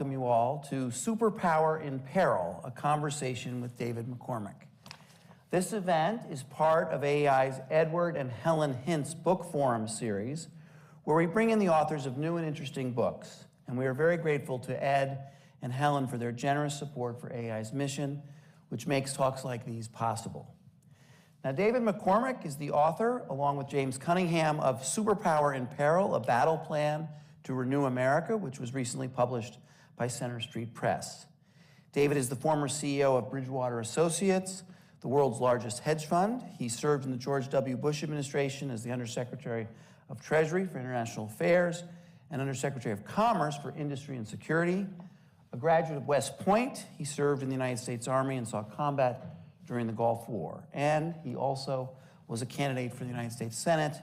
welcome you all to Superpower in Peril, a conversation with David McCormick. This event is part of AEI's Edward and Helen Hintz Book Forum series, where we bring in the authors of new and interesting books. And we are very grateful to Ed and Helen for their generous support for AEI's mission, which makes talks like these possible. Now, David McCormick is the author, along with James Cunningham, of Superpower in Peril, a battle plan to renew America, which was recently published by Center Street Press. David is the former CEO of Bridgewater Associates, the world's largest hedge fund. He served in the George W. Bush administration as the Undersecretary of Treasury for International Affairs and Undersecretary of Commerce for Industry and Security. A graduate of West Point, he served in the United States Army and saw combat during the Gulf War. And he also was a candidate for the United States Senate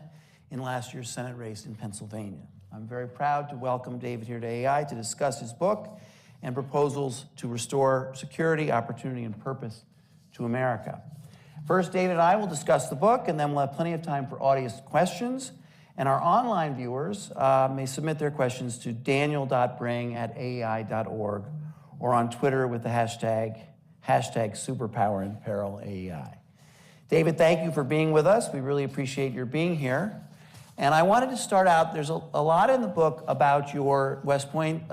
in last year's Senate race in Pennsylvania. I'm very proud to welcome David here to AEI to discuss his book and proposals to restore security, opportunity, and purpose to America. First, David and I will discuss the book, and then we'll have plenty of time for audience questions. And our online viewers may submit their questions to daniel.bring@aei.org or on Twitter with the hashtag SuperpowerInPerilAEI. David, thank you for being with us. We really appreciate your being here. And I wanted to start out, there's a lot in the book about your West Point.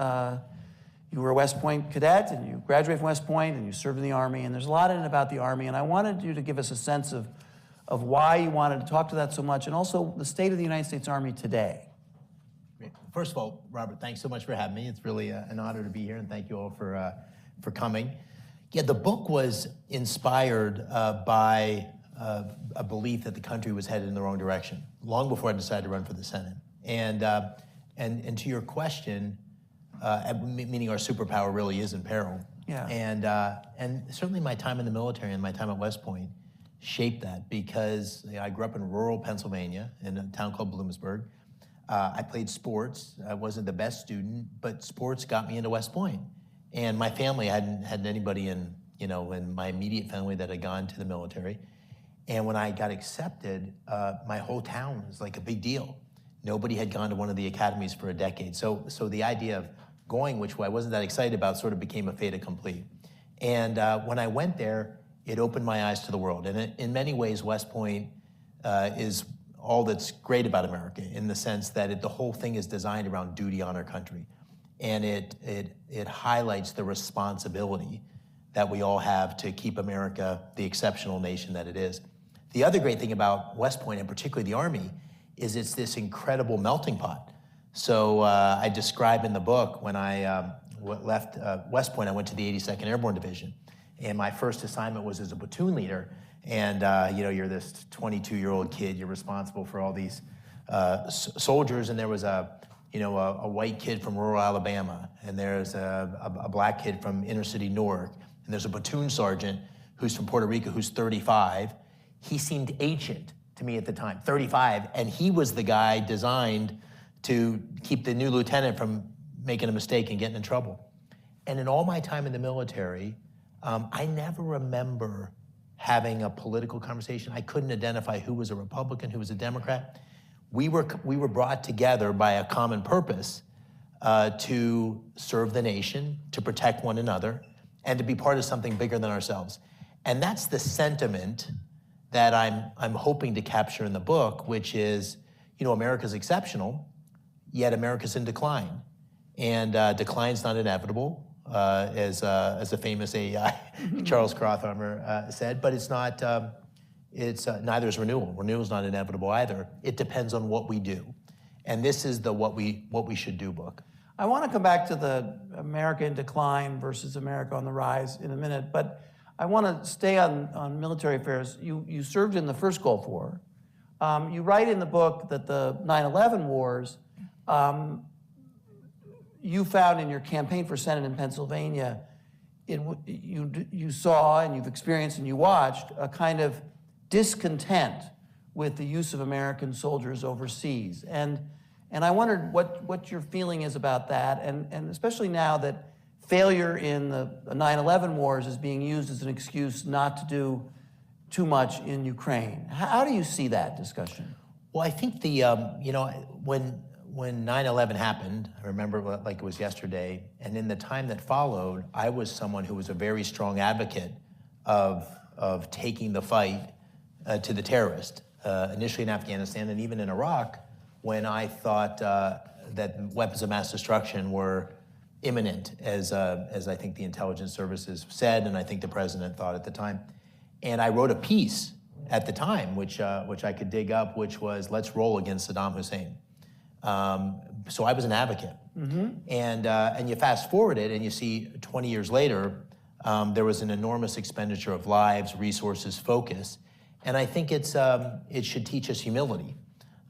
You were a West Point cadet, and you graduated from West Point, and you served in the Army, and there's a lot in it about the Army, and I wanted you to give us a sense of why you wanted to talk to that so much, and also the state of the United States Army today. First of all, Robert, thanks so much for having me. It's really an honor to be here, and thank you all for coming. Yeah, the book was inspired by a belief that the country was headed in the wrong direction, long before I decided to run for the Senate. And to your question, meaning our superpower really is in peril. Yeah. And certainly my time in the military and my time at West Point shaped that, because I grew up in rural Pennsylvania in a town called Bloomsburg. I played sports. I wasn't the best student, but sports got me into West Point. And my family hadn't had anybody in my immediate family that had gone to the military. And when I got accepted, my whole town was like a big deal. Nobody had gone to one of the academies for a decade. So the idea of going, which I wasn't that excited about, sort of became a fait accompli. And when I went there, it opened my eyes to the world. And in many ways, West Point is all that's great about America, in the sense that the whole thing is designed around duty, honor, country. And it highlights the responsibility that we all have to keep America the exceptional nation that it is. The other great thing about West Point, and particularly the Army, is it's this incredible melting pot. So I describe in the book, when I left West Point, I went to the 82nd Airborne Division. And my first assignment was as a platoon leader. And you're this 22-year-old kid, you're responsible for all these soldiers, and there was a white kid from rural Alabama, and there's a black kid from inner city Newark, and there's a platoon sergeant who's from Puerto Rico who's 35. He seemed ancient to me at the time, 35, and he was the guy designed to keep the new lieutenant from making a mistake and getting in trouble. And in all my time in the military, I never remember having a political conversation. I couldn't identify who was a Republican, who was a Democrat. We were brought together by a common purpose to serve the nation, to protect one another, and to be part of something bigger than ourselves. And that's the sentiment that I'm hoping to capture in the book, which is, America's exceptional, yet America's in decline. And decline's not inevitable, as a famous AEI Charles Krauthammer said, but it's not. Neither is renewal. Renewal's not inevitable either. It depends on what we do. And this is the what we should do book. I want to come back to the America in decline versus America on the rise in a minute, but I want to stay on military affairs. You served in the first Gulf War. You write in the book that the 9/11 wars, you found in your campaign for Senate in Pennsylvania, you saw and you've experienced and you watched a kind of discontent with the use of American soldiers overseas. And I wondered what your feeling is about that, and especially now that failure in the 9/11 wars is being used as an excuse not to do too much in Ukraine. How do you see that discussion? Well, I think when when 9/11 happened, I remember it like it was yesterday, and in the time that followed, I was someone who was a very strong advocate of taking the fight to the terrorist, initially in Afghanistan and even in Iraq, when I thought that weapons of mass destruction were imminent, as I think the intelligence services said, and I think the president thought at the time. And I wrote a piece at the time, which I could dig up, which was, "Let's roll against Saddam Hussein." So I was an advocate. And you fast forward it and you see 20 years later, there was an enormous expenditure of lives, resources, focus. And I think it should teach us humility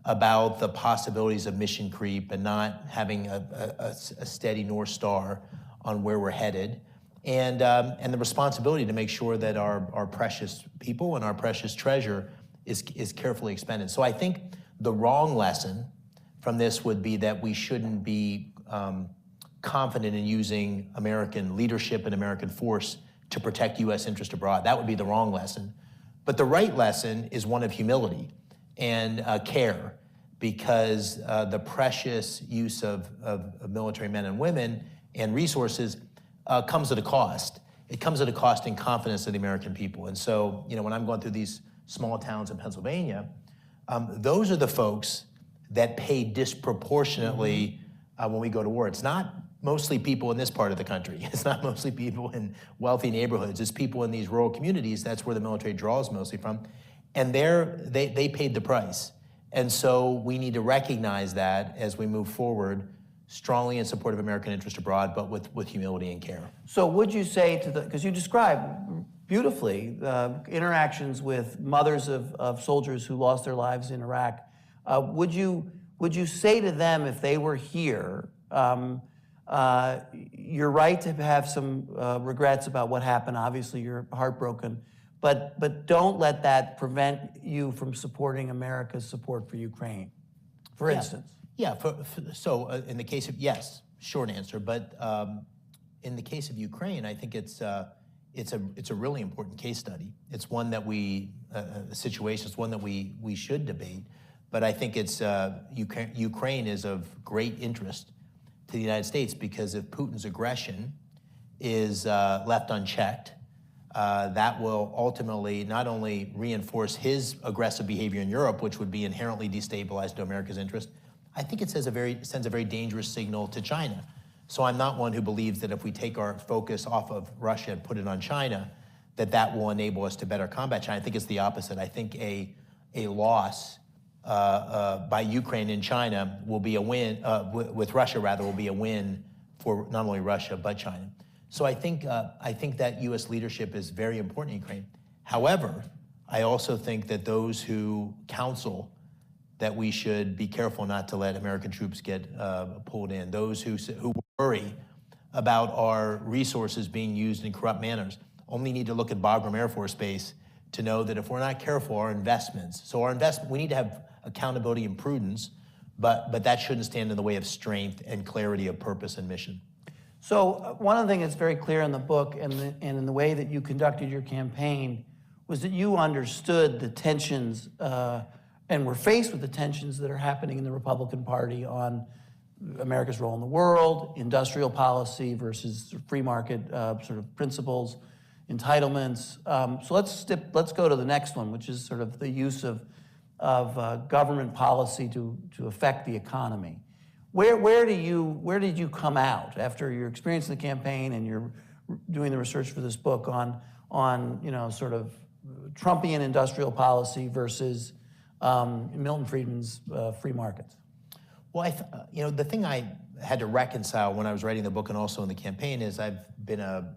about the possibilities of mission creep and not having a steady North Star on where we're headed. And the responsibility to make sure that our precious people and our precious treasure is carefully expended. So I think the wrong lesson from this would be that we shouldn't be confident in using American leadership and American force to protect U.S. interest abroad. That would be the wrong lesson. But the right lesson is one of humility and care, because the precious use of military men and women and resources comes at a cost. It comes at a cost in confidence of the American people. And so, when I'm going through these small towns in Pennsylvania, those are the folks that pay disproportionately when we go to war. It's not mostly people in this part of the country. It's not mostly people in wealthy neighborhoods. It's people in these rural communities. That's where the military draws mostly from. And they paid the price. And so we need to recognize that as we move forward, strongly in support of American interest abroad, but with humility and care. So would you say because you describe beautifully interactions with mothers of soldiers who lost their lives in Iraq, would you say to them, if they were here, you're right to have some regrets about what happened, obviously you're heartbroken, but don't let that prevent you from supporting America's support for Ukraine, for instance? Yeah, so in the case of, yes, short answer, but in the case of Ukraine, I think it's a really important case study. It's one that it's one that we should debate, but I think it's, Ukraine is of great interest to the United States, because if Putin's aggression is left unchecked, that will ultimately not only reinforce his aggressive behavior in Europe, which would be inherently destabilized to America's interest, I think it sends a very dangerous signal to China. So I'm not one who believes that if we take our focus off of Russia and put it on China, that will enable us to better combat China. I think it's the opposite. I think a loss by Ukraine in China will be a win, with Russia rather, will be a win for not only Russia, but China. So I think that U.S. leadership is very important in Ukraine. However, I also think that those who counsel that we should be careful not to let American troops get pulled in, those who worry about our resources being used in corrupt manners, only need to look at Bagram Air Force Base to know that if we're not careful, our investments, we need to have accountability and prudence, but that shouldn't stand in the way of strength and clarity of purpose and mission. So one of the things that's very clear in the book and in the way that you conducted your campaign was that you understood the tensions and were faced with the tensions that are happening in the Republican Party on America's role in the world, industrial policy versus free market sort of principles, entitlements. So let's go to the next one, which is sort of the use of government policy to affect the economy. Where did you come out after your experience in the campaign and you're doing the research for this book on sort of Trumpian industrial policy versus Milton Friedman's free markets? Well, the thing I had to reconcile when I was writing the book and also in the campaign is I've been a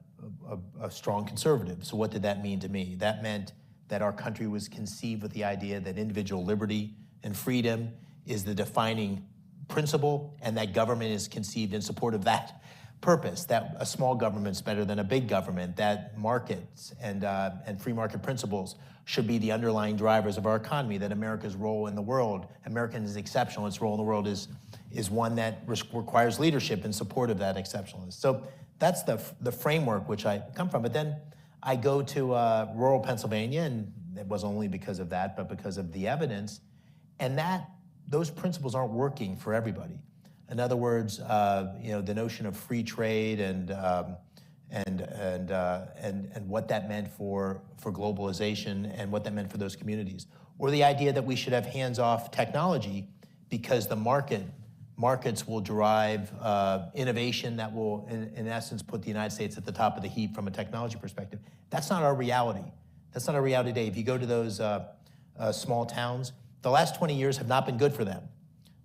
strong conservative. So what did that mean to me? That meant that our country was conceived with the idea that individual liberty and freedom is the defining principle, and that government is conceived in support of that purpose, that a small government's better than a big government, that markets and free market principles should be the underlying drivers of our economy, that America's role in the world, America is exceptional, its role in the world is one that requires leadership in support of that exceptionalism. So that's the framework which I come from. But then I go to rural Pennsylvania, and it wasn't only because of that, but because of the evidence, and that those principles aren't working for everybody. In other words, the notion of free trade and what that meant for globalization and what that meant for those communities, or the idea that we should have hands-off technology because the markets will drive innovation that will, in essence, put the United States at the top of the heap from a technology perspective. That's not our reality. That's not our reality today. If you go to those small towns, the last 20 years have not been good for them.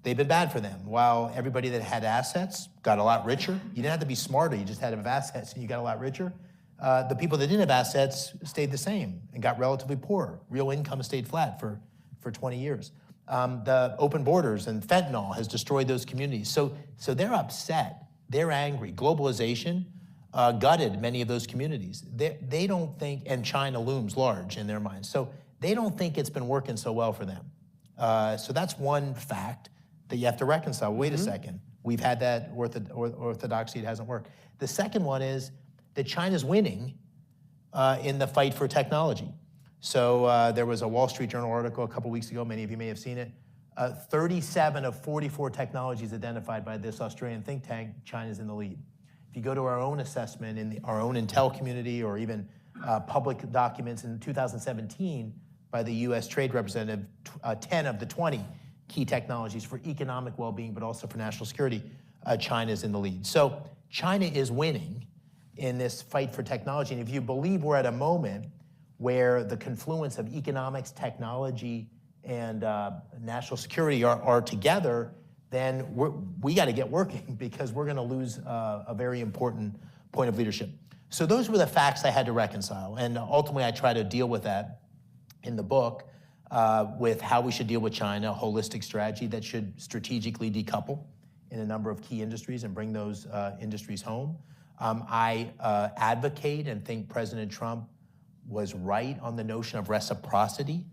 They've been bad for them. While everybody that had assets got a lot richer, you didn't have to be smarter, you just had to have assets and you got a lot richer. The people that didn't have assets stayed the same and got relatively poor. Real income stayed flat for 20 years. The open borders and fentanyl has destroyed those communities. So they're upset, they're angry. Globalization gutted many of those communities. They don't think, and China looms large in their minds. So they don't think it's been working so well for them. So that's one fact that you have to reconcile. Wait a second, we've had that orthodoxy, it hasn't worked. The second one is that China's winning in the fight for technology. So there was a Wall Street Journal article a couple weeks ago, many of you may have seen it. 37 of 44 technologies identified by this Australian think tank, China's in the lead. If you go to our own assessment in our own intel community or even public documents in 2017 by the US Trade Representative, 10 of the 20 key technologies for economic well-being, but also for national security, China's in the lead. So China is winning in this fight for technology. And if you believe we're at a moment where the confluence of economics, technology, and national security are together, then we got to get working because we're going to lose a very important point of leadership. So those were the facts I had to reconcile. And ultimately, I try to deal with that in the book with how we should deal with China, a holistic strategy that should strategically decouple in a number of key industries and bring those industries home. I advocate and think President Trump was right on the notion of reciprocity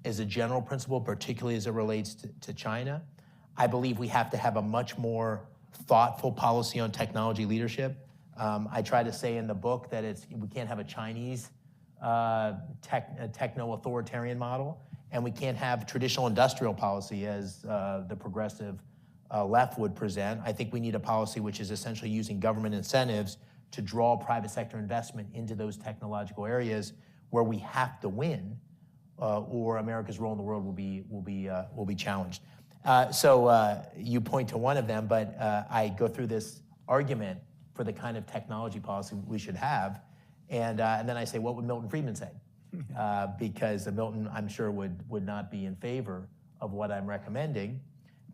as a general principle, particularly as it relates to China. I believe we have to have a much more thoughtful policy on technology leadership. I try to say in the book that we can't have a Chinese techno-authoritarian model, and we can't have traditional industrial policy as the progressive left would present. I think we need a policy which is essentially using government incentives to draw private sector investment into those technological areas where we have to win, or America's role in the world will be challenged. So you point to one of them, but I go through this argument for the kind of technology policy we should have, and then I say, what would Milton Friedman say? Because Milton, I'm sure, would not be in favor of what I'm recommending.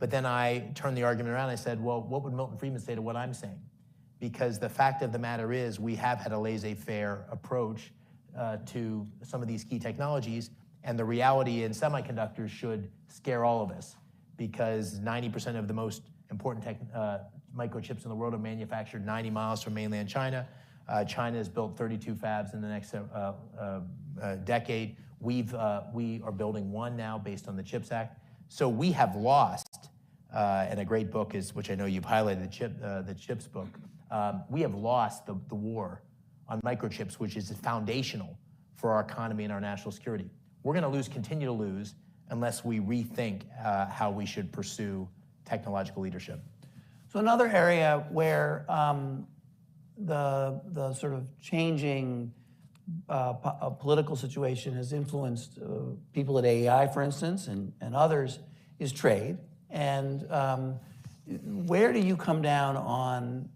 But then I turned the argument around. I said, well, what would Milton Friedman say to what I'm saying? Because the fact of the matter is we have had a laissez-faire approach to some of these key technologies, and the reality in semiconductors should scare all of us, because 90% of the most important microchips in the world are manufactured 90 miles from mainland China. China has built 32 fabs in the next decade. We are building one now based on the CHIPS Act. So we have lost, and a great book is, which I know you've highlighted, the CHIPS book. We have lost the war on microchips, which is foundational for our economy and our national security. We're going to continue to lose, unless we rethink how we should pursue technological leadership. So another area where the sort of changing political situation has influenced people at AEI, for instance, and others, is trade. And where do you come down on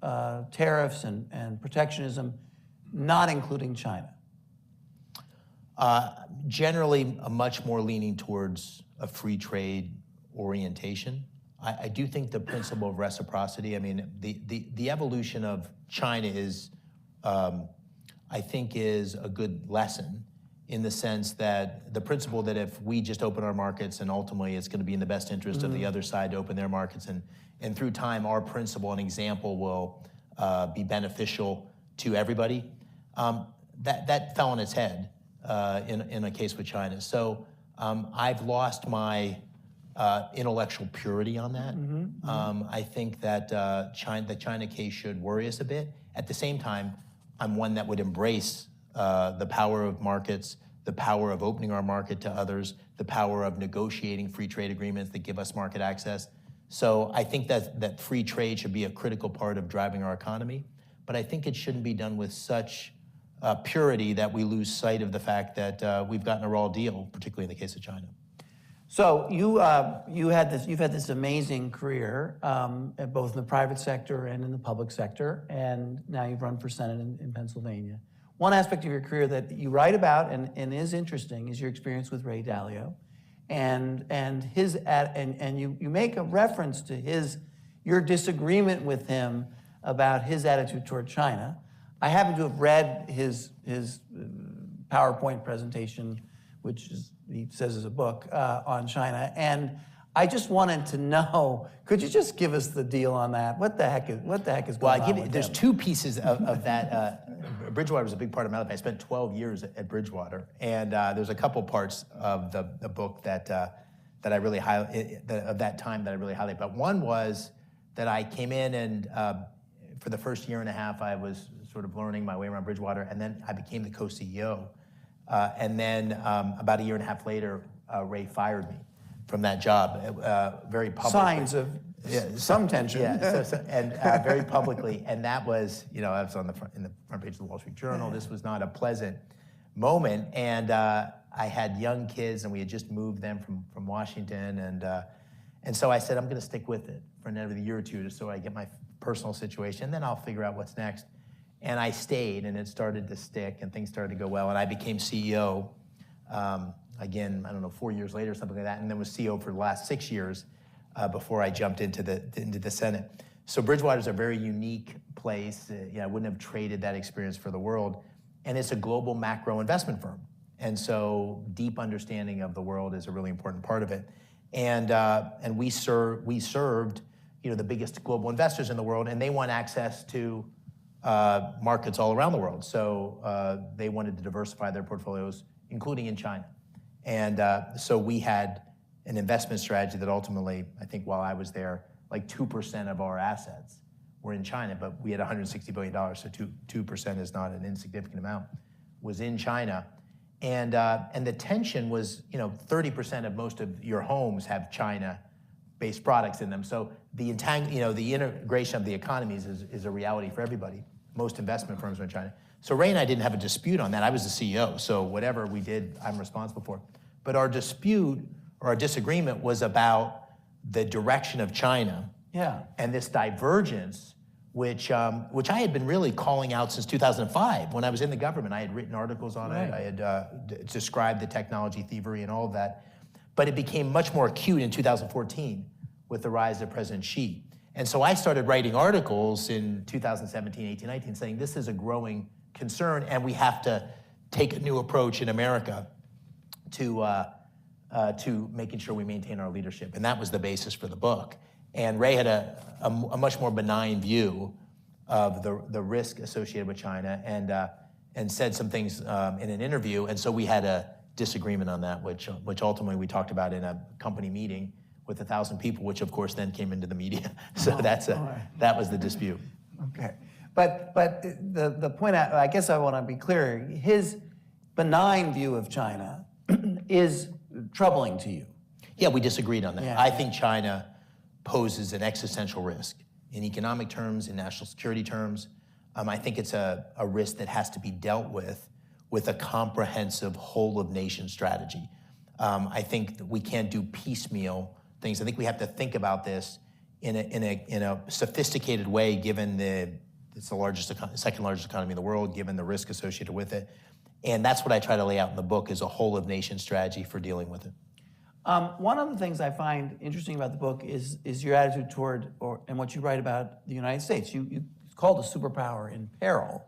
tariffs and protectionism, not including China? Generally, a much more leaning towards a free trade orientation. I do think the principle of reciprocity, I mean, the evolution of China is, I think, is a good lesson in the sense that the principle that if we just open our markets and ultimately it's going to be in the best interest of the other side to open their markets, and through time our principle and example will be beneficial to everybody, that fell on its head in a case with China. So I've lost my intellectual purity on that. I think that the China case should worry us a bit. At the same time, I'm one that would embrace the power of markets, the power of opening our market to others, the power of negotiating free trade agreements that give us market access. So I think that free trade should be a critical part of driving our economy, but I think it shouldn't be done with such purity that we lose sight of the fact that we've gotten a raw deal, particularly in the case of China. So you've had this amazing career, both in the private sector and in the public sector, and now you've run for Senate in Pennsylvania. One aspect of your career that you write about and is interesting is your experience with Ray Dalio, and you make a reference to your disagreement with him about his attitude toward China. I happen to have read his PowerPoint presentation, which he says is a book on China, and I just wanted to know, could you just give us the deal on that? What the heck is going on with there's him? two pieces of that. Bridgewater was a big part of my life. I spent 12 years at Bridgewater, and there's a couple parts of the book that I really highlight, of that time that I really highlight. But one was that I came in, and for the first year and a half, I was sort of learning my way around Bridgewater, and then I became the co-CEO. And then about a year and a half later, Ray fired me from that job, very publicly. Signs of some tension. Yeah, very publicly. And that was, I was in the front page of the Wall Street Journal. This was not a pleasant moment. And I had young kids, and we had just moved them from Washington. And so I said, I'm going to stick with it for another year or two, just so I get my personal situation, and then I'll figure out what's next. And I stayed, and it started to stick, and things started to go well, and I became CEO, again, I don't know, 4 years later, something like that, and then was CEO for the last 6 years before I jumped into the Senate. So Bridgewater's a very unique place. I wouldn't have traded that experience for the world, and it's a global macro investment firm, and so deep understanding of the world is a really important part of it. And we served, the biggest global investors in the world, and they want access to markets all around the world. So they wanted to diversify their portfolios, including in China. And so we had an investment strategy that ultimately, I think while I was there, like 2% of our assets were in China, but we had $160 billion, so 2% is not an insignificant amount, was in China. And the tension was, 30% of most of your homes have China-based products in them. So the integration of the economies is a reality for everybody. Most investment firms are in China. So Ray and I didn't have a dispute on that. I was the CEO, so whatever we did, I'm responsible for. But our dispute or our disagreement was about the direction of China. Yeah. And this divergence, which I had been really calling out since 2005. When I was in the government, I had written articles on it. I had described the technology thievery and all of that. But it became much more acute in 2014 with the rise of President Xi. And so I started writing articles in 2017, 18, 19, saying this is a growing concern, and we have to take a new approach in America to making sure we maintain our leadership. And that was the basis for the book. And Ray had a much more benign view of the risk associated with China, and said some things in an interview. And so we had a disagreement on that, which ultimately we talked about in a company meeting with 1,000 people, which of course then came into the media. So that was the dispute. Okay, but the point, I guess I want to be clear, his benign view of China is troubling to you. Yeah, we disagreed on that. Yeah. I think China poses an existential risk in economic terms, in national security terms. I think it's a risk that has to be dealt with a comprehensive whole-of-nation strategy. I think that we can't do piecemeal things. I think we have to think about this in a sophisticated way, given it's the second largest economy in the world, given the risk associated with it. And that's what I try to lay out in the book, is a whole-of-nation strategy for dealing with it. One of the things I find interesting about the book is your attitude toward, and what you write about the United States. You called a superpower in peril,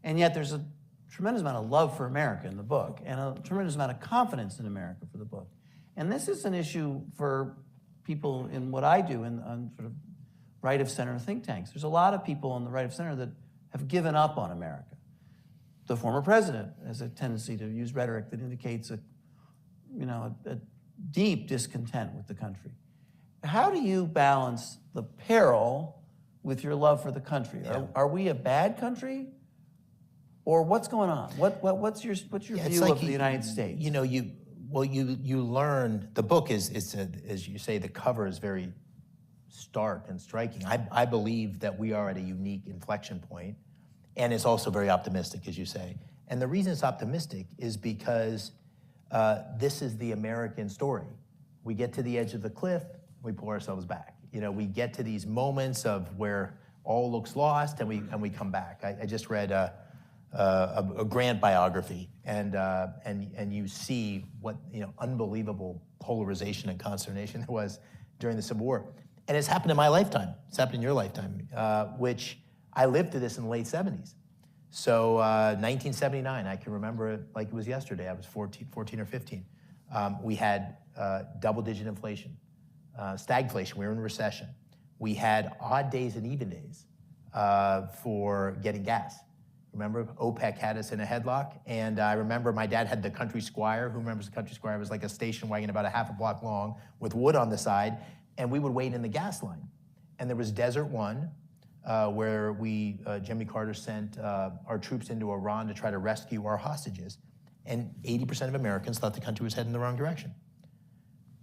and yet there's a tremendous amount of love for America in the book, and a tremendous amount of confidence in America for the book. And this is an issue for people in what I do on sort of right-of-center think tanks. There's a lot of people on the right-of-center that have given up on America. The former president has a tendency to use rhetoric that indicates a deep discontent with the country. How do you balance the peril with your love for the country? Yeah. Are we a bad country? Or what's going on? What's your Yeah, it's view like of the United States? You know, you learn. The book is as you say, the cover is very stark and striking. I believe that we are at a unique inflection point, and it's also very optimistic, as you say. And the reason it's optimistic is because this is the American story. We get to the edge of the cliff, we pull ourselves back. You know, we get to these moments of where all looks lost, and we come back. I just read a Grant biography, and you see what unbelievable polarization and consternation there was during the Civil War, and it's happened in my lifetime. It's happened in your lifetime, which I lived through this in the late '70s. So 1979, I can remember it like it was yesterday. I was 14 or 15. We had double-digit inflation, stagflation. We were in recession. We had odd days and even days for getting gas. Remember, OPEC had us in a headlock, and I remember my dad had the Country Squire. Who remembers the Country Squire? It was like a station wagon about a half a block long with wood on the side, and we would wait in the gas line. And there was Desert One, where Jimmy Carter sent our troops into Iran to try to rescue our hostages, and 80% of Americans thought the country was heading in the wrong direction.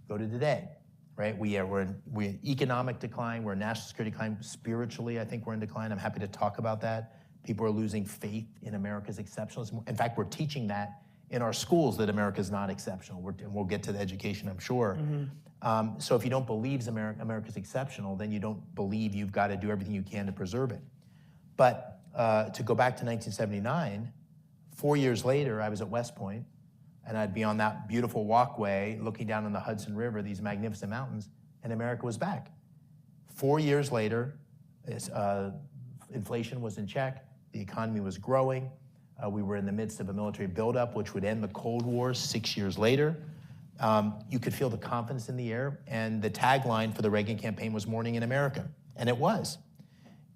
Go to today, right? We're in economic decline, we're in national security decline. Spiritually, I think we're in decline. I'm happy to talk about that. People are losing faith in America's exceptionalism. In fact, we're teaching that in our schools, that America's not exceptional. And we'll get to the education, I'm sure. Mm-hmm. So if you don't believe America's exceptional, then you don't believe you've got to do everything you can to preserve it. But to go back to 1979, 4 years later, I was at West Point, and I'd be on that beautiful walkway looking down on the Hudson River, these magnificent mountains, and America was back. 4 years later, inflation was in check, the economy was growing, we were in the midst of a military buildup which would end the Cold War 6 years later. You could feel the confidence in the air, and the tagline for the Reagan campaign was "Morning in America," and it was.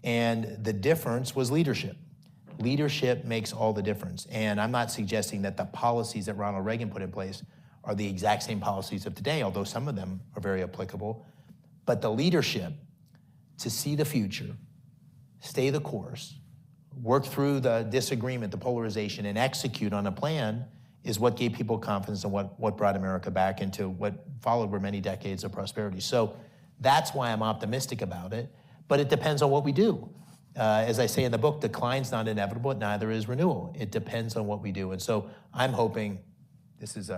And the difference was leadership. Leadership makes all the difference. And I'm not suggesting that the policies that Ronald Reagan put in place are the exact same policies of today, although some of them are very applicable. But the leadership to see the future, stay the course, work through the disagreement, the polarization, and execute on a plan is what gave people confidence and what brought America back into what followed were many decades of prosperity. So that's why I'm optimistic about it, but it depends on what we do. As I say in the book, decline's not inevitable, neither is renewal. It depends on what we do. And so I'm hoping, this is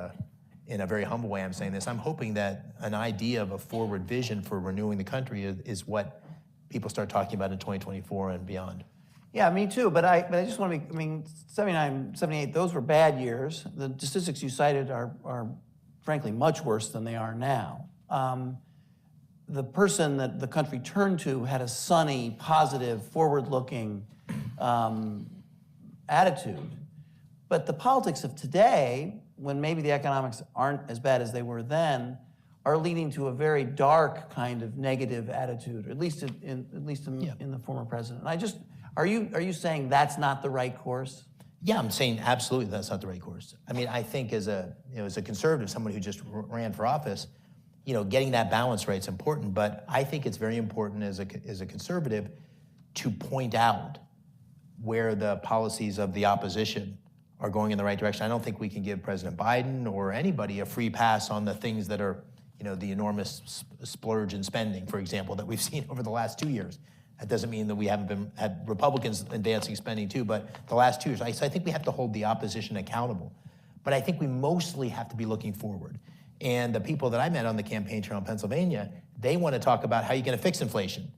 in a very humble way I'm saying this, I'm hoping that an idea of a forward vision for renewing the country is what people start talking about in 2024 and beyond. Yeah, me too, but I just want to 79, 78, those were bad years. The statistics you cited are frankly much worse than they are now. The person that the country turned to had a sunny, positive, forward-looking attitude. But the politics of today, when maybe the economics aren't as bad as they were then, are leading to a very dark kind of negative attitude, at least in the former president. And are you saying that's not the right course? Yeah, I'm saying absolutely that's not the right course. I mean, I think as a conservative, someone who just ran for office, getting that balance right is important. But I think it's very important as a conservative to point out where the policies of the opposition are going in the right direction. I don't think we can give President Biden or anybody a free pass on the things that are, the enormous splurge in spending, for example, that we've seen over the last 2 years. That doesn't mean that we haven't had Republicans advancing spending too, but the last 2 years, I think we have to hold the opposition accountable. But I think we mostly have to be looking forward. And the people that I met on the campaign trail in Pennsylvania, they want to talk about how you're going to fix inflation.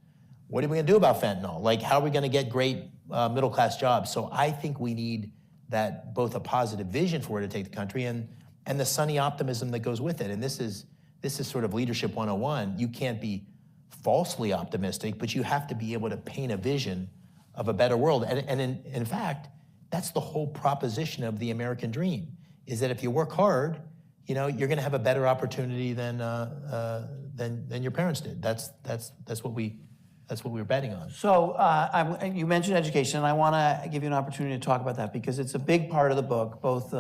What are we going to do about fentanyl? Like, how are we going to get great middle-class jobs? So I think we need that, both a positive vision for where to take the country and the sunny optimism that goes with it. And this is sort of leadership 101. You can't be falsely optimistic, but you have to be able to paint a vision of a better world. And in fact, that's the whole proposition of the American dream, is that if you work hard, you're going to have a better opportunity than your parents did. That's what we were betting on. So you mentioned education, and I want to give you an opportunity to talk about that because it's a big part of the book, both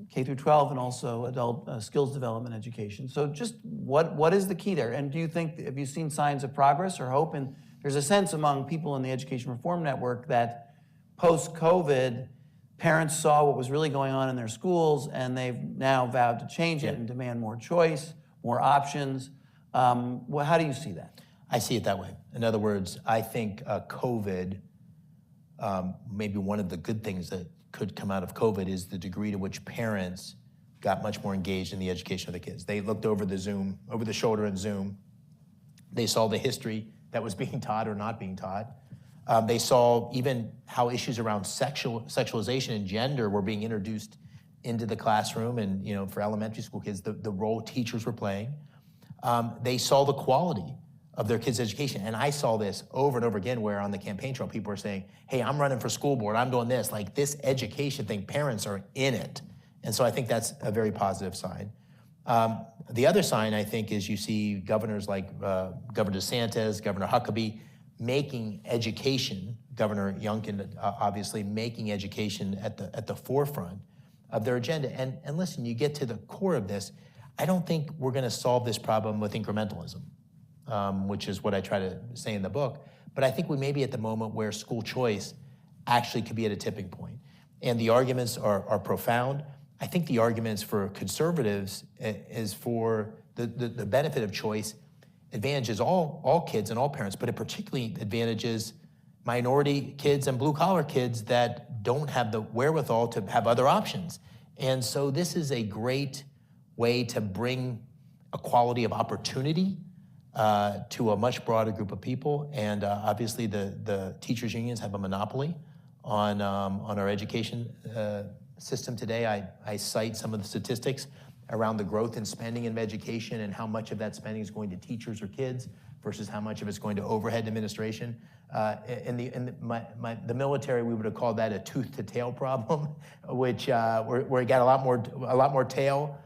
K through 12 and also adult skills development education. So just what is the key there? And have you seen signs of progress or hope? And there's a sense among people in the Education Reform Network that post-COVID, parents saw what was really going on in their schools, and they've now vowed to change it and demand more choice, more options. Well, how do you see that? I see it that way. In other words, I think COVID, maybe one of the good things that could come out of COVID is the degree to which parents got much more engaged in the education of the kids. They looked over the shoulder in Zoom. They saw the history that was being taught or not being taught. They saw even how issues around sexualization and gender were being introduced into the classroom, and for elementary school kids, the role teachers were playing. They saw the quality of their kids' education, and I saw this over and over again where on the campaign trail people are saying, hey, I'm running for school board, I'm doing this. Like this education thing, parents are in it. And so I think that's a very positive sign. The other sign, I think, is you see governors like Governor DeSantis, Governor Huckabee, making education, Governor Youngkin obviously making education at the forefront of their agenda. And listen, you get to the core of this, I don't think we're gonna solve this problem with incrementalism, which is what I try to say in the book. But I think we may be at the moment where school choice actually could be at a tipping point. And the arguments are profound. I think the arguments for conservatives is for the benefit of choice advantages all kids and all parents, but it particularly advantages minority kids and blue-collar kids that don't have the wherewithal to have other options. And so this is a great way to bring equality of opportunity to a much broader group of people. And obviously the teachers' unions have a monopoly on our education system today. I cite some of the statistics around the growth in spending in education and how much of that spending is going to teachers or kids versus how much of it's going to overhead administration. In the military, we would have called that a tooth-to-tail problem, which where it got a lot more tail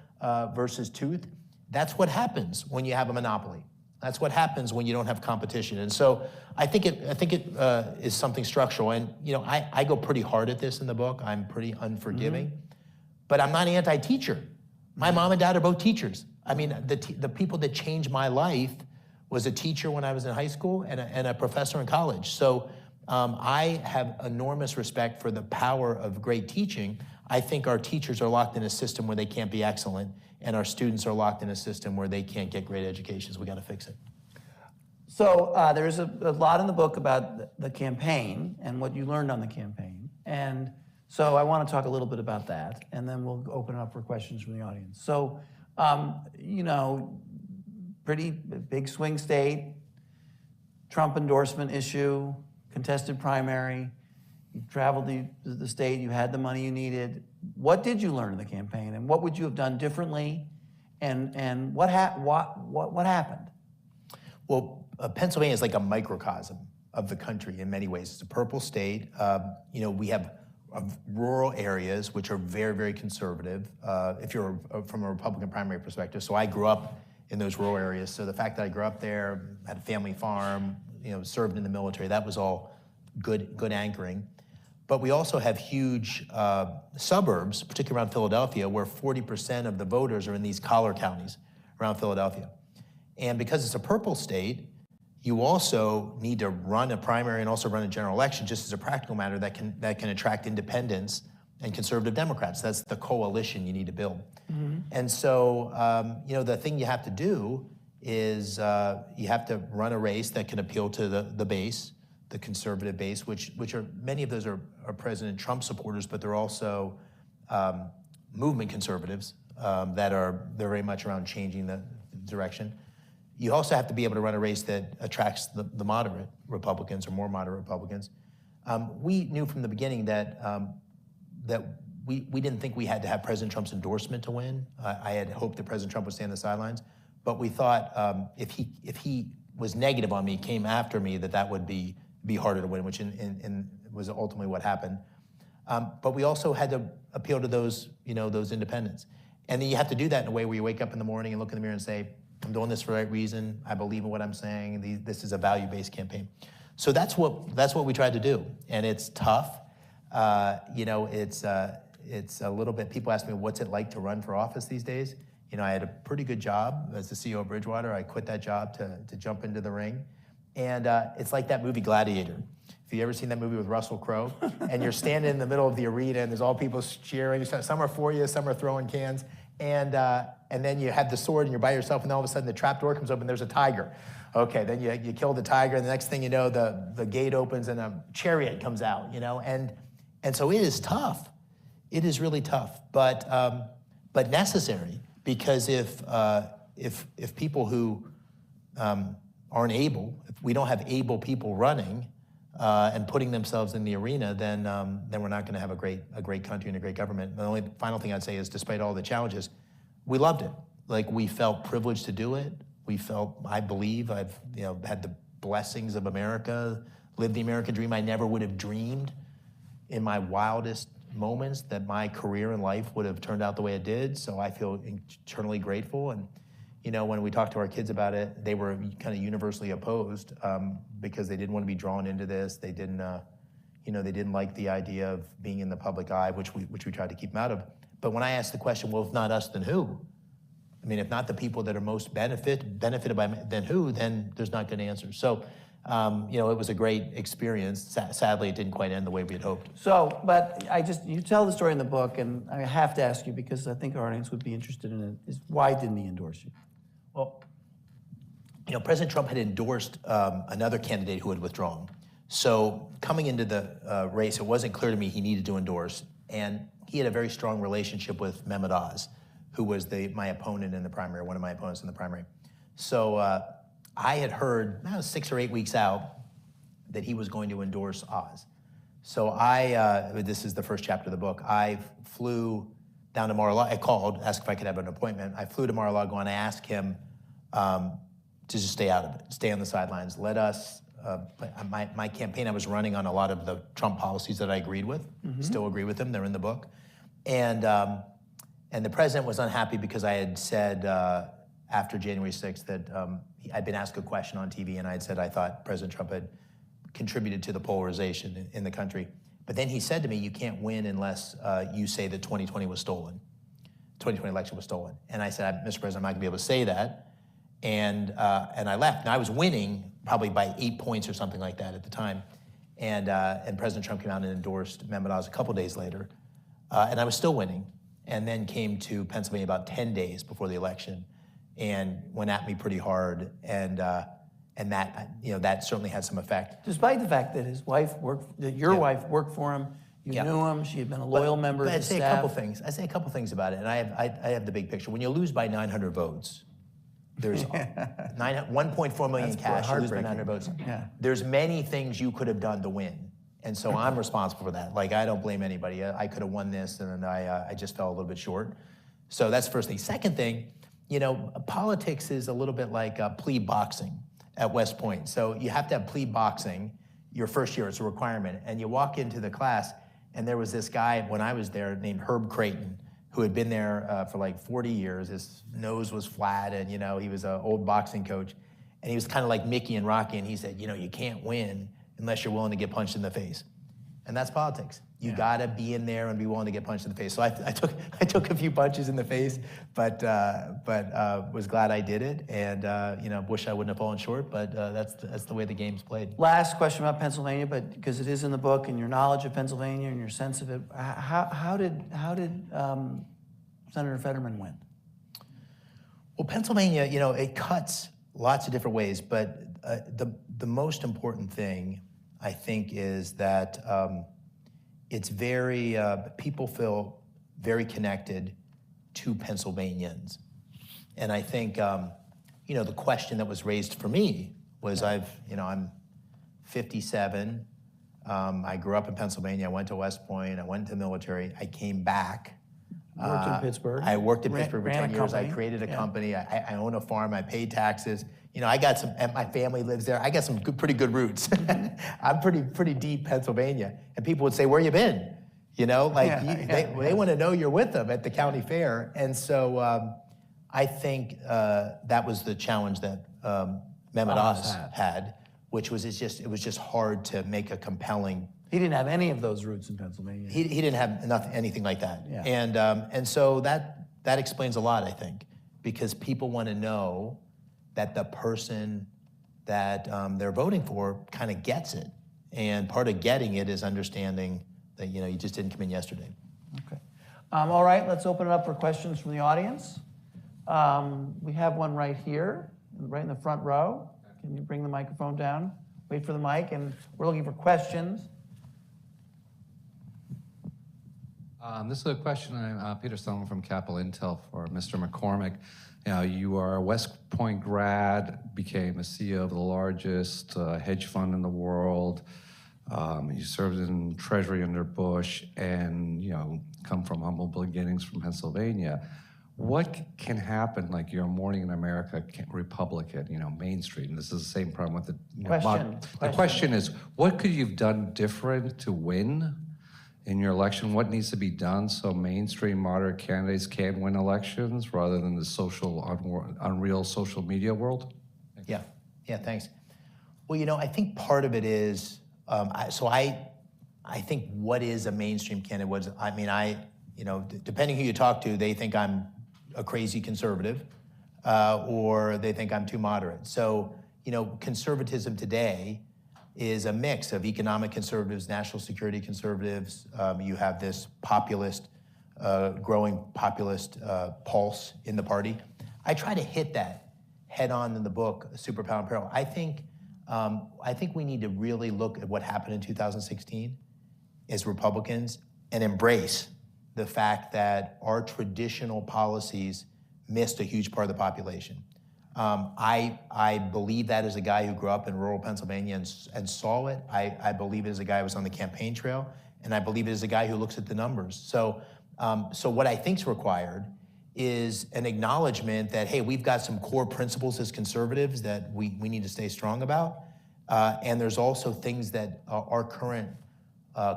versus tooth. That's what happens when you have a monopoly. That's what happens when you don't have competition. And so I think it is something structural. And I go pretty hard at this in the book. I'm pretty unforgiving, but I'm not anti-teacher. My mom and dad are both teachers. I mean, the people that changed my life was a teacher when I was in high school and a professor in college. So I have enormous respect for the power of great teaching. I think our teachers are locked in a system where they can't be excellent, and our students are locked in a system where they can't get great educations. We got to fix it. So there's a lot in the book about the campaign and what you learned on the campaign. And so I want to talk a little bit about that, and then we'll open it up for questions from the audience. So, pretty big swing state, Trump endorsement issue, contested primary, you traveled the state, you had the money you needed. What did you learn in the campaign, and what would you have done differently, and what happened? Well, Pennsylvania is like a microcosm of the country in many ways. It's a purple state. We have rural areas which are very, very conservative if you're from a Republican primary perspective. So I grew up in those rural areas. So the fact that I grew up there, had a family farm, served in the military, that was all good anchoring. But we also have huge suburbs, particularly around Philadelphia, where 40% of the voters are in these collar counties around Philadelphia. And because it's a purple state, you also need to run a primary and also run a general election just as a practical matter that can attract independents and conservative Democrats. That's the coalition you need to build. Mm-hmm. And so, the thing you have to do is you have to run a race that can appeal to the base, the conservative base, which are many of those are President Trump supporters, but they're also movement conservatives they're very much around changing the direction. You also have to be able to run a race that attracts the moderate Republicans or more moderate Republicans. We knew from the beginning that we didn't think we had to have President Trump's endorsement to win. I had hoped that President Trump would stay on the sidelines, but we thought if he was negative on me, came after me, that would be harder to win, which was ultimately what happened. But we also had to appeal to those independents, and then you have to do that in a way where you wake up in the morning and look in the mirror and say, I'm doing this for the right reason. I believe in what I'm saying. This is a value-based campaign. So that's what we tried to do, and it's tough. It's a little bit. People ask me, what's it like to run for office these days? I had a pretty good job as the CEO of Bridgewater. I quit that job to jump into the ring, and it's like that movie Gladiator. If Have you ever seen that movie with Russell Crowe? And you're standing in the middle of the arena, and there's all people cheering. Some are for you, some are throwing cans. And then you have the sword, and you're by yourself, and all of a sudden the trap door comes open, and there's a tiger. Okay, then you kill the tiger, and the next thing you know, the gate opens, and a chariot comes out, And so it is tough. It is really tough, but necessary, because if people who aren't able, if we don't have able people running and putting themselves in the arena, then we're not going to have a great country and a great government. The only final thing I'd say is, despite all the challenges, we loved it. Like, we felt privileged to do it. We felt, I believe, I've had the blessings of America, lived the American dream. I never would have dreamed in my wildest moments that my career in life would have turned out the way it did. So I feel eternally grateful. And when we talked to our kids about it, they were kind of universally opposed because they didn't want to be drawn into this. They didn't, they didn't like the idea of being in the public eye, which we tried to keep them out of. But when I asked the question, well, if not us, then who? I mean, if not the people that are most benefited by, then who? Then there's not good answers. So, it was a great experience. Sadly, it didn't quite end the way we had hoped. So, but you tell the story in the book, and I have to ask you, because I think our audience would be interested in it, is why didn't he endorse you? Well, President Trump had endorsed another candidate who had withdrawn. So coming into the race, it wasn't clear to me he needed to endorse. And he had a very strong relationship with Mehmet Oz, who was my opponent in the primary, one of my opponents in the primary. So I had heard 6 or 8 weeks out that he was going to endorse Oz. So this is the first chapter of the book, I flew down to Mar-a-Lago. I called, asked if I could have an appointment. I flew to Mar-a-Lago, and I asked him to just stay out of it, stay on the sidelines. Let us, my campaign, I was running on a lot of the Trump policies that I agreed with, still agree with them, they're in the book. And the president was unhappy because I had said after January 6th that I'd been asked a question on TV, and I had said I thought President Trump had contributed to the polarization in the country. But then he said to me, you can't win unless you say that 2020 was stolen. 2020 election was stolen. And I said, Mr. President, I'm not gonna be able to say that. And I left. And I was winning probably by 8 points or something like that at the time. And President Trump came out and endorsed Mehmet Oz a couple days later. And I was still winning. And then came to Pennsylvania about 10 days before the election and went at me pretty hard. And that certainly had some effect. Despite the fact that your wife worked for him, you knew him, she had been a loyal member of the staff. I'd say a couple things about it, and I have the big picture. When you lose by 900 votes, there's 1.4 million cash, you lose by 900 votes. Yeah. There's many things you could have done to win, and so I'm responsible for that. Like, I don't blame anybody. I could have won this, and I just fell a little bit short. So that's the first thing. Second thing, politics is a little bit like plea boxing at West Point. So you have to have plea boxing your first year. It's a requirement. And you walk into the class, and there was this guy when I was there named Herb Creighton, who had been there for like 40 years. His nose was flat, and he was an old boxing coach. And he was kind of like Mickey and Rocky, and he said, you can't win unless you're willing to get punched in the face. And that's politics. You gotta be in there and be willing to get punched in the face. So I took a few punches in the face, but was glad I did it, and wish I wouldn't have fallen short. But that's the way the game's played. Last question about Pennsylvania, but because it is in the book, and your knowledge of Pennsylvania and your sense of it, how did Senator Fetterman win? Well, Pennsylvania, it cuts lots of different ways, but the most important thing, I think, is that it's very, people feel very connected to Pennsylvanians. And I think, the question that was raised for me was I'm 57. I grew up in Pennsylvania. I went to West Point. I went to the military. I came back. You worked in Pittsburgh. I worked in Pittsburgh for ran 10 years. company. I created a company. I own a farm. I pay taxes. I got some, and my family lives there. I got some pretty good roots. I'm pretty deep Pennsylvania. And people would say, where you been? They want to know you're with them at the county fair. And so I think that was the challenge that Mehmet Oz had, which was it was just hard to make a compelling. He didn't have any of those roots in Pennsylvania. He didn't have anything like that. Yeah. And so that explains a lot, I think, because people want to know that the person that they're voting for kind of gets it. And part of getting it is understanding that, you just didn't come in yesterday. Okay. All right, let's open it up for questions from the audience. We have one right here, right in the front row. Can you bring the microphone down? Wait for the mic, and we're looking for questions. This is a question. I'm Peter Stone from Capital Intel for Mr. McCormick. You are a West Point grad, became a CEO of the largest hedge fund in the world. You served in Treasury under Bush, and come from humble beginnings from Pennsylvania. What can happen, like you're a Morning in America Republican, Main Street, and this is the same problem with the Question. The question is, what could you have done different to win in your election? What needs to be done so mainstream moderate candidates can win elections rather than the unreal social media world? Yeah, thanks. Well, I think part of it is, I think what is a mainstream candidate? Depending who you talk to, they think I'm a crazy conservative, or they think I'm too moderate. So, conservatism today is a mix of economic conservatives, national security conservatives. You have this populist, growing populist pulse in the party. I try to hit that head on in the book, Superpower and Peril. I think we need to really look at what happened in 2016 as Republicans and embrace the fact that our traditional policies missed a huge part of the population. I believe that as a guy who grew up in rural Pennsylvania and saw it. I believe it as a guy who was on the campaign trail, and I believe it as a guy who looks at the numbers. So what I think is required is an acknowledgement that, hey, we've got some core principles as conservatives that we need to stay strong about. And there's also things that our current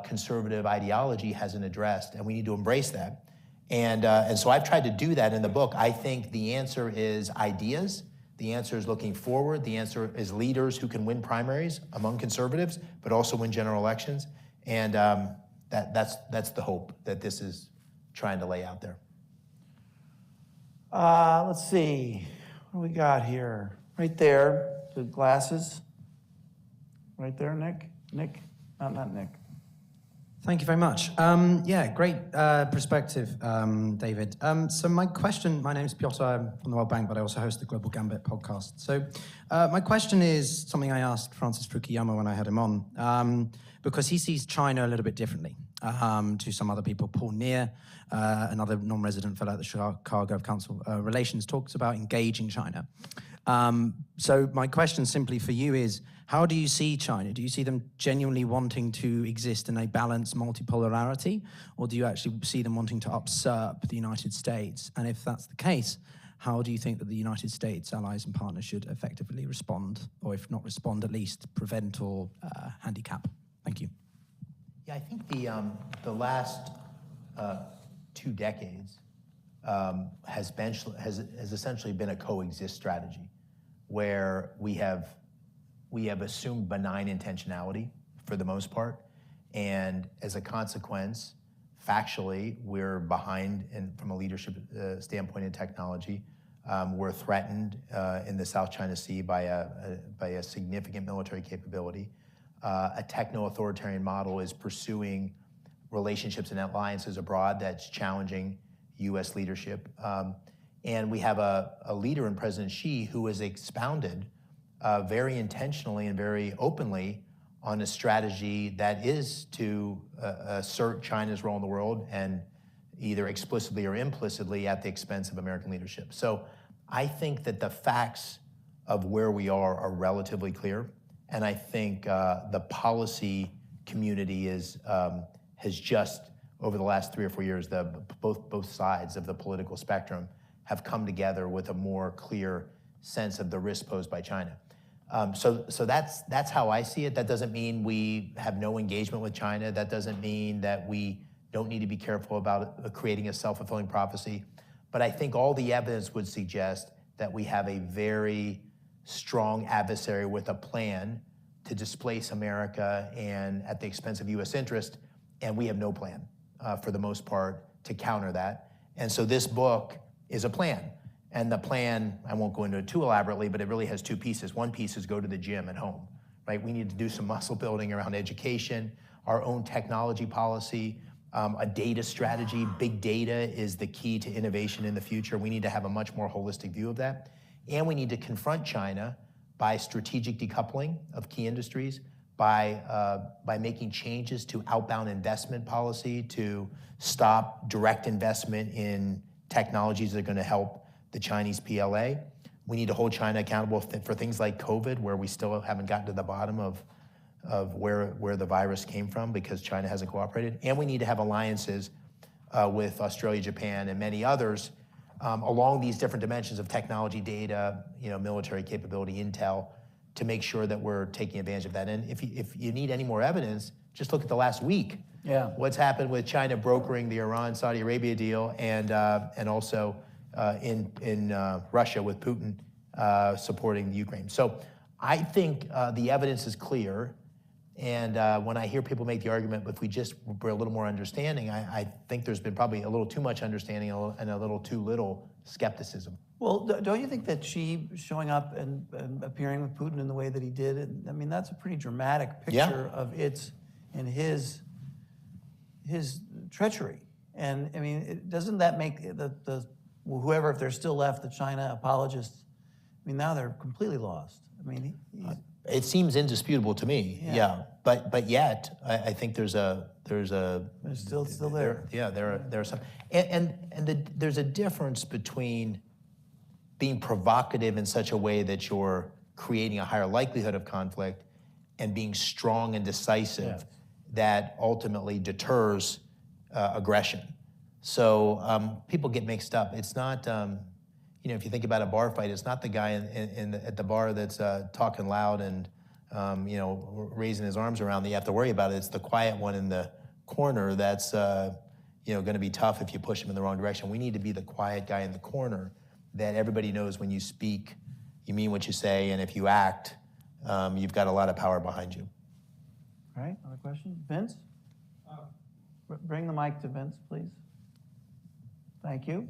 conservative ideology hasn't addressed, and we need to embrace that. And so I've tried to do that in the book. I think the answer is ideas. The answer is looking forward. The answer is leaders who can win primaries among conservatives, but also win general elections. And that's the hope that this is trying to lay out there. Let's see. What do we got here? Right there, the glasses. Right there, Nick. Nick? Not Nick. Thank you very much. Great perspective, David. So my name is Piotr, I'm from the World Bank, but I also host the Global Gambit podcast. So my question is something I asked Francis Fukuyama when I had him on, because he sees China a little bit differently to some other people. Paul Neer, another non-resident fellow at the Chicago Council Relations, talks about engaging China. So my question simply for you is, how do you see China? Do you see them genuinely wanting to exist in a balanced multipolarity, or do you actually see them wanting to usurp the United States? And if that's the case, how do you think that the United States, allies and partners should effectively respond, or if not respond, at least prevent or handicap? Thank you. Yeah, I think the last 2 decades has essentially been a coexist strategy, where we have assumed benign intentionality for the most part, and as a consequence, factually, we're behind from a leadership standpoint in technology. We're threatened in the South China Sea by a significant military capability. A techno-authoritarian model is pursuing relationships and alliances abroad that's challenging U.S. leadership. And we have a leader in President Xi who has expounded very intentionally and very openly on a strategy that is to assert China's role in the world, and either explicitly or implicitly at the expense of American leadership. So I think that the facts of where we are relatively clear, and I think the policy community has just, over the last 3 or 4 years, both sides of the political spectrum have come together with a more clear sense of the risk posed by China. So that's how I see it. That doesn't mean we have no engagement with China. That doesn't mean that we don't need to be careful about creating a self-fulfilling prophecy. But I think all the evidence would suggest that we have a very strong adversary with a plan to displace America and at the expense of U.S. interest, and we have no plan, for the most part, to counter that. And so this book is a plan. And the plan, I won't go into it too elaborately, but it really has 2 pieces. One piece is go to the gym at home, right? We need to do some muscle building around education, our own technology policy, a data strategy. Big data is the key to innovation in the future. We need to have a much more holistic view of that. And we need to confront China by strategic decoupling of key industries, by making changes to outbound investment policy to stop direct investment in technologies that are going to help the Chinese PLA. We need to hold China accountable for things like COVID, where we still haven't gotten to the bottom of where the virus came from because China hasn't cooperated. And we need to have alliances with Australia, Japan, and many others along these different dimensions of technology, data, military capability, intel, to make sure that we're taking advantage of that. And if you need any more evidence, just look at the last week. Yeah. What's happened with China brokering the Iran-Saudi Arabia deal, and also in Russia with Putin supporting Ukraine. So I think the evidence is clear. And when I hear people make the argument, if we just were a little more understanding, I think there's been probably a little too much understanding and a little too little skepticism. Well, don't you think that Xi showing up and appearing with Putin in the way that he did, I mean, that's a pretty dramatic picture of his treachery. And I mean, doesn't that make the whoever, if they're still left, the China apologists, I mean, now they're completely lost. I mean, it seems indisputable to me. Yeah. But yet, I think there's still there. There are some, there's a difference between being provocative in such a way that you're creating a higher likelihood of conflict and being strong and decisive that ultimately deters aggression. So people get mixed up. It's not, if you think about a bar fight, it's not the guy at the bar that's talking loud and raising his arms around that you have to worry about it. It's the quiet one in the corner that's going to be tough if you push him in the wrong direction. We need to be the quiet guy in the corner that everybody knows when you speak, you mean what you say, and if you act, you've got a lot of power behind you. All right, another question? Vince? Bring the mic to Vince, please. Thank you.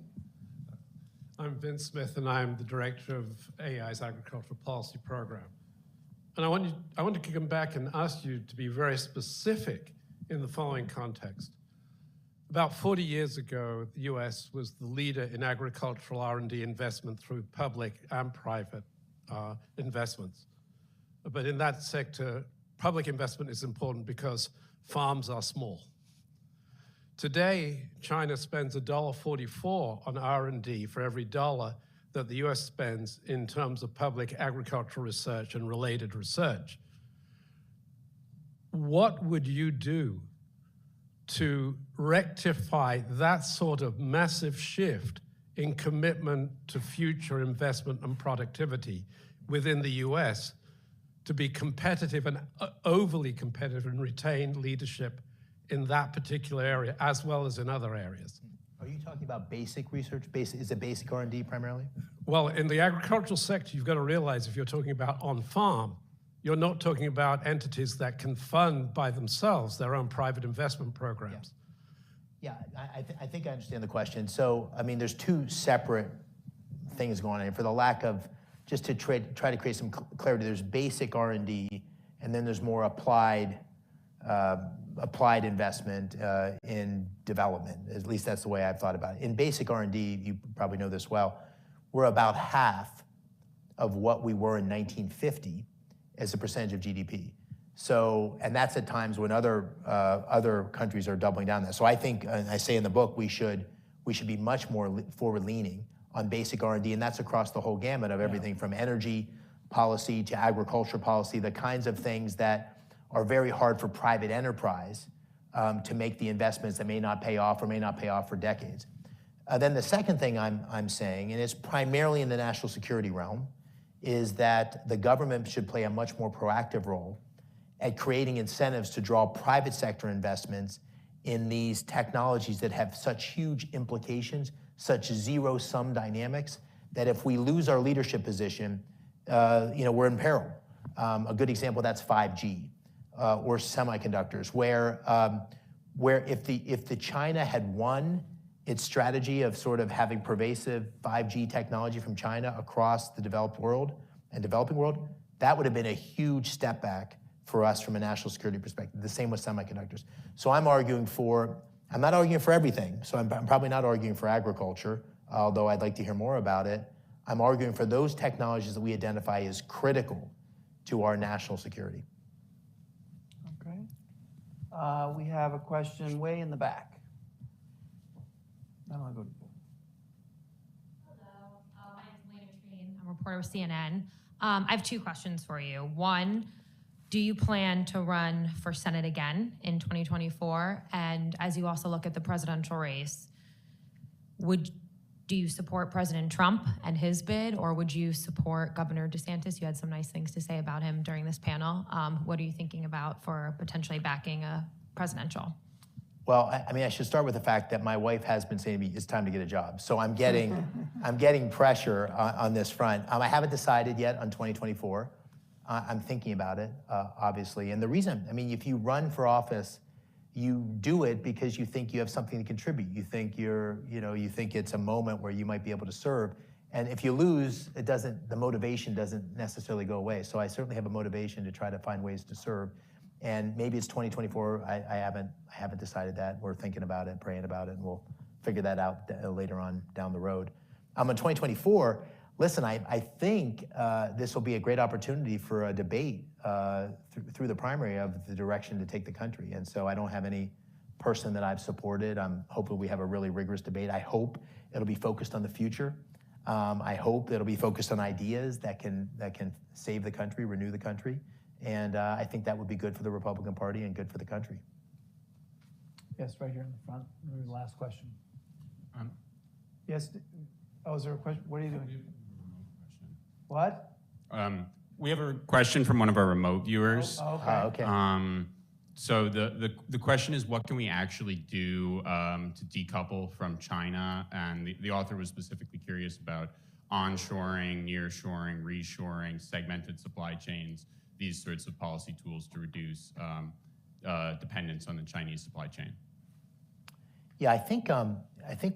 I'm Vince Smith, and I'm the director of AI's Agricultural Policy Program. And I want to come back and ask you to be very specific in the following context. About 40 years ago, the US was the leader in agricultural R&D investment through public and private investments. But in that sector, public investment is important because farms are small. Today, China spends $1.44 on R&D for every dollar that the US spends in terms of public agricultural research and related research. What would you do to rectify that sort of massive shift in commitment to future investment and productivity within the US to be competitive and overly competitive and retain leadership in that particular area as well as in other areas? Are you talking about basic research? Is it basic R&D primarily? Well, in the agricultural sector, you've got to realize if you're talking about on-farm, you're not talking about entities that can fund by themselves their own private investment programs. Yeah, I think I understand the question. So, I mean, there's two separate things going on here. For the lack of, just to try to create some clarity, there's basic R&D, and then there's more applied investment in development. At least that's the way I've thought about it. In basic R&D, you probably know this well, we're about half of what we were in 1950 as a percentage of GDP. So, and that's at times when other countries are doubling down there. So I think, I say in the book, we should be much more forward-leaning on basic R&D, and that's across the whole gamut of everything from energy policy to agriculture policy, the kinds of things that are very hard for private enterprise to make the investments that may not pay off or may not pay off for decades. Then the second thing I'm saying, and it's primarily in the national security realm, is that the government should play a much more proactive role at creating incentives to draw private sector investments in these technologies that have such huge implications, such zero-sum dynamics, that if we lose our leadership position, we're in peril. A good example of that's 5G or semiconductors, where if the China had won its strategy of sort of having pervasive 5G technology from China across the developed world and developing world, that would have been a huge step back for us from a national security perspective. The same with semiconductors. So I'm not arguing for everything. So I'm probably not arguing for agriculture, although I'd like to hear more about it. I'm arguing for those technologies that we identify as critical to our national security. Okay. We have a question way in the back. Then I'll go to you. Hello, my name is Lena Treen. I'm a reporter with CNN. I have two questions for you. One, do you plan to run for Senate again in 2024? And as you also look at the presidential race, do you support President Trump and his bid, or would you support Governor DeSantis? You had some nice things to say about him during this panel. What are you thinking about for potentially backing a presidential? Well, I mean, I should start with the fact that my wife has been saying to me, it's time to get a job. So I'm getting pressure on this front. I haven't decided yet on 2024. I'm thinking about it, obviously. And the reason, I mean, if you run for office, you do it because you think you have something to contribute. You think you think it's a moment where you might be able to serve. And if you lose, the motivation doesn't necessarily go away. So I certainly have a motivation to try to find ways to serve. And maybe it's 2024. I haven't decided that. We're thinking about it, praying about it, and we'll figure that out later on down the road. In 2024, listen, I think this will be a great opportunity for a debate through the primary of the direction to take the country. And so I don't have any person that I've supported. I'm hoping we have a really rigorous debate. I hope it'll be focused on the future. I hope it'll be focused on ideas that can save the country, renew the country. And I think that would be good for the Republican Party and good for the country. Yes, right here in the front. Maybe the last question. Yes. Oh, is there a question? What are you doing? What? We have a question from one of our remote viewers. Oh, okay. Okay. So the question is, what can we actually do to decouple from China? And the author was specifically curious about onshoring, nearshoring, reshoring, segmented supply chains, these sorts of policy tools to reduce dependence on the Chinese supply chain. Yeah, I think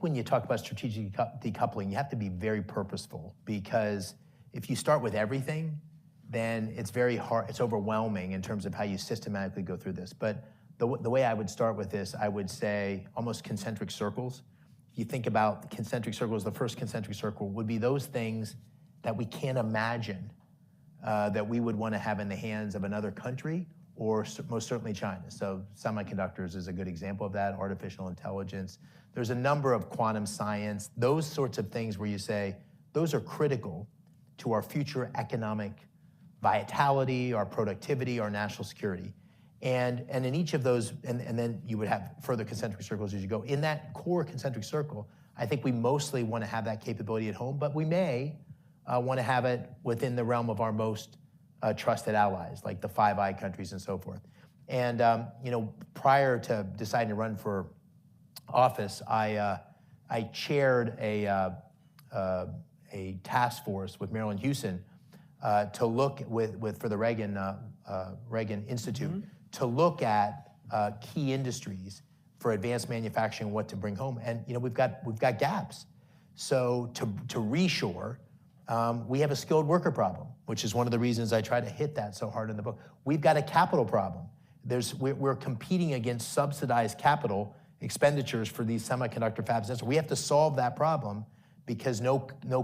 when you talk about strategic decoupling, you have to be very purposeful, because if you start with everything, then it's very hard, it's overwhelming in terms of how you systematically go through this. But the way I would start with this, I would say almost concentric circles. If you think about the concentric circles, the first concentric circle would be those things that we can't imagine that we would want to have in the hands of another country, or most certainly China. So semiconductors is a good example of that, artificial intelligence. There's a number of quantum science, those sorts of things where you say, those are critical to our future economic vitality, our productivity, our national security. And in each of those, and then you would have further concentric circles as you go. In that core concentric circle, I think we mostly want to have that capability at home, but we may want to have it within the realm of our most trusted allies, like the Five Eyes countries and so forth. And prior to deciding to run for office, I chaired a task force with Marilyn Houston to look for the Reagan Institute to look at key industries for advanced manufacturing, what to bring home. And we've got gaps. So to reshore, we have a skilled worker problem, which is one of the reasons I try to hit that so hard in the book. We've got a capital problem. We're competing against subsidized capital expenditures for these semiconductor fabs. So we have to solve that problem, because no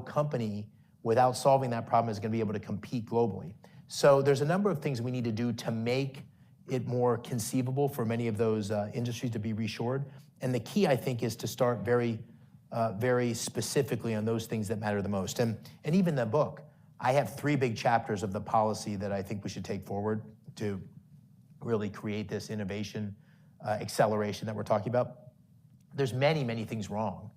company without solving that problem is going to be able to compete globally. So there's a number of things we need to do to make it more conceivable for many of those industries to be reshored. And the key, I think, is to start very specifically on those things that matter the most. And even the book, I have 3 big chapters of the policy that I think we should take forward to really create this innovation acceleration that we're talking about. There's many, many things wrong.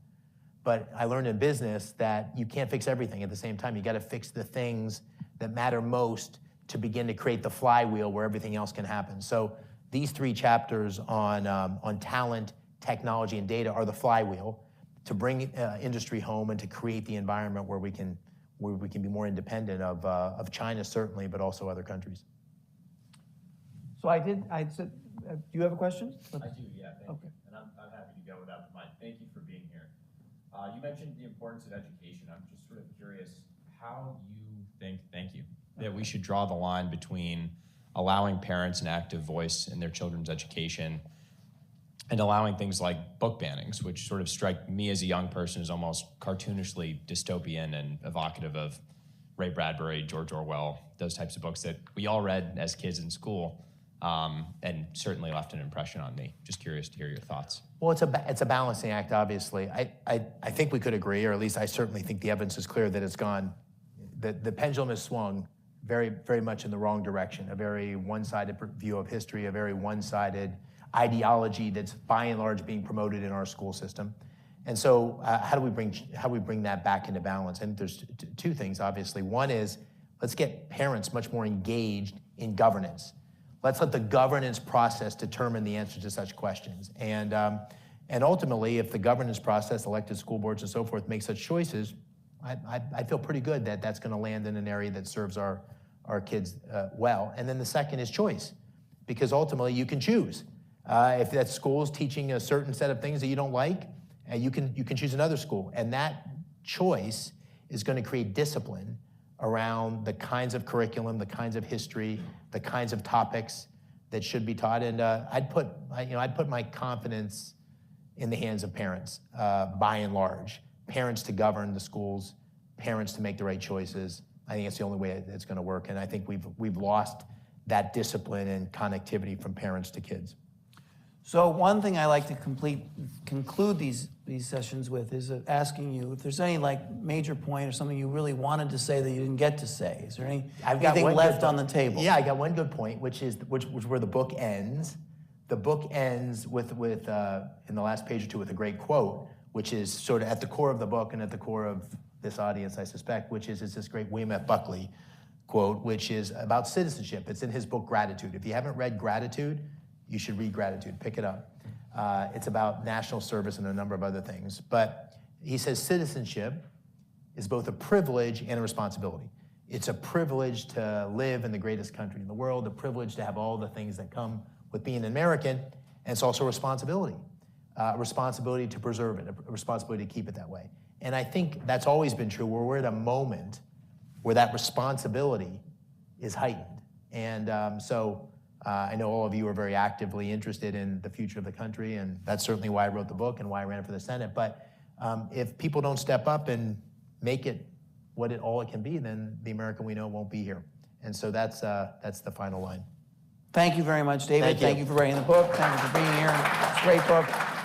But I learned in business that you can't fix everything at the same time. You got to fix the things that matter most to begin to create the flywheel where everything else can happen. So these 3 chapters on talent, technology, and data are the flywheel to bring industry home and to create the environment where we can be more independent of China, certainly, but also other countries. So I said, do you have a question? I do, yeah, thank Okay. you. And I'm happy to go without the mic. Thank you for being here. You mentioned the importance of education. I'm just sort of curious how you think, thank you. that we should draw the line between allowing parents an active voice in their children's education and allowing things like book bannings, which sort of strike me as a young person as almost cartoonishly dystopian and evocative of Ray Bradbury, George Orwell, those types of books that we all read as kids in school, and certainly left an impression on me. Just curious to hear your thoughts. Well, it's a balancing act, obviously. I think we could agree, or at least I certainly think the evidence is clear that it's gone, the pendulum has swung very, very much in the wrong direction, a very one-sided view of history, a very one-sided ideology that's by and large being promoted in our school system. And so how do we bring that back into balance? And there's two things, obviously. One is, let's get parents much more engaged in governance. Let's let the governance process determine the answer to such questions. And ultimately, if the governance process, elected school boards and so forth, make such choices, I feel pretty good that that's going to land in an area that serves our kids well. And then the second is choice, because ultimately you can choose. If that school is teaching a certain set of things that you don't like, you can choose another school. And that choice is going to create discipline around the kinds of curriculum, the kinds of history, the kinds of topics that should be taught. And I'd put my confidence in the hands of parents, by and large. Parents to govern the schools, parents to make the right choices. I think it's the only way it's going to work. And I think we've lost that discipline and connectivity from parents to kids. So one thing I like to conclude these sessions with is asking you if there's any major point or something you really wanted to say that you didn't get to say. Is there anything left on the table? Yeah, I got one good point, which is where the book ends. The book ends with in the last page or two with a great quote, which is sort of at the core of the book and at the core of this audience, I suspect, which is this great William F. Buckley quote, which is about citizenship. It's in his book, Gratitude. If you haven't read Gratitude, you should read Gratitude. Pick it up. It's about national service and a number of other things. But he says citizenship is both a privilege and a responsibility. It's a privilege to live in the greatest country in the world, a privilege to have all the things that come with being an American, and it's also a responsibility. A responsibility to preserve it, a responsibility to keep it that way. And I think that's always been true, where we're at a moment where that responsibility is heightened. And so I know all of you are very actively interested in the future of the country, and that's certainly why I wrote the book and why I ran for the Senate. But if people don't step up and make it all it can be, then the American we know won't be here. And so that's the final line. Thank you very much, David. Thank you for writing the book. Thank you for being here. It's a great book.